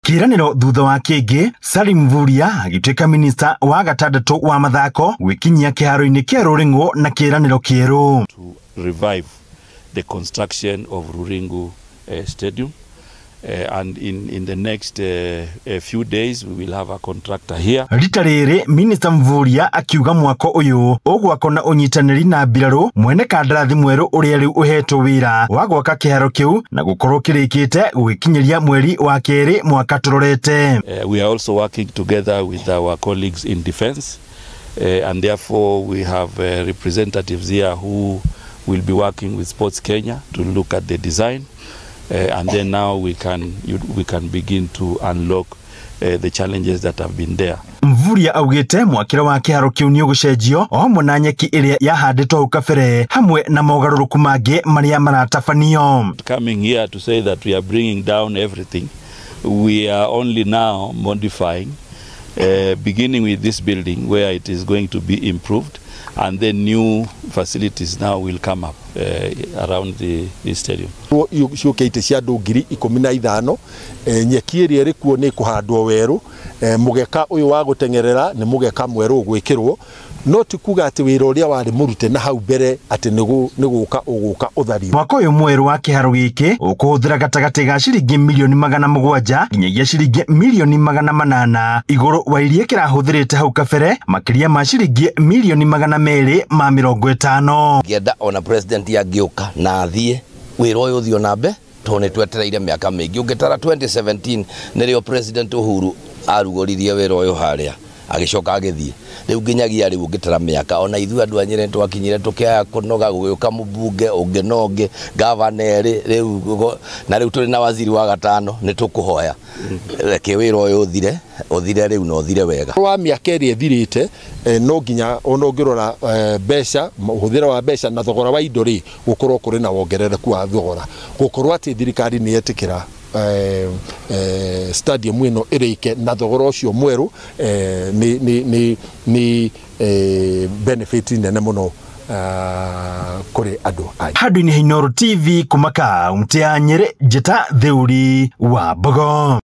Kiraniro thutha wa kingi Salim Mvurya agituika minister wa gatandatu wa mathako gwikinyia kiharo-ini kia Ruringu na kiraniro kieru to revive the construction of Ruringu Stadium. And in the next few days we will have a contractor here. Rita riri Minister Mvurya akiuga mwako uyu ugwako na unyitaniri na mbiraru mwene kandarathi mweru uria riu uhetwo wira wa gwaka kiharo kiu na gukorwo kirikite gwikinyiria mweri wa keri mwaka turorete. We are also working together with our colleagues in defense and therefore we have representatives here who will be working with Sports Kenya to look at the design. And then now we can begin to unlock the challenges that have been there. Mvurya augite mwakira wa kiharo kiu ni ugucenjio o hamwe na nyeki iria yahanditwo hau kabere hamwe na mogaruruku mangi maria maratabanio. Coming here to say that we are bringing down everything, we are only now modifying, beginning with this building where it is going to be improved, and then new facilities now will come up around the stadium. Ciukeite cia andu 15,000 nyeki iria iri kuo ni kuhandwo weru mugeka uyu wa gutengerera ni mugeka mweru gwikirwo no tikuga ati wira uria wari murute na hau mbere ati niguka uthari. Mwaka uyu mweru wa kiharo giki ukuhuthira gatagati ga ciringi milioni 700 nginyagia ciringi milioni 800 iguru wa iria kirahuthirite hau kabere makiria ma ciringi milioni 250. Ngenda ona president ya giuka na athie wira uyu thio nambe tone twetereire miaka mingi ungitara 2017 nirio president Uhuru arugoririe wira uyu haria agicoka agithie riu nginyagia riu ngitara miaka ona ithu andu anyire twakinyire tukiaya kunoga guka mubunge ungenoge governor riu na riu turi na waziri wa gatano ni tukuhoya reke wira uyu uthire riu no thire wega wa miaka iri ethirite no nginya ono ngirora besha uhuthira wa besha na thogora wa indo ri gukorwo kuri na wongerereku wa thogora gukorwo ati thirikari ni yetikira stadium ino irike na thogora ucio mweru ni benefit nene muno kuri andu aya. Handũ-inĩ ha Inooro TV kumaka Nyeri njeta Theuri wa Mbogo.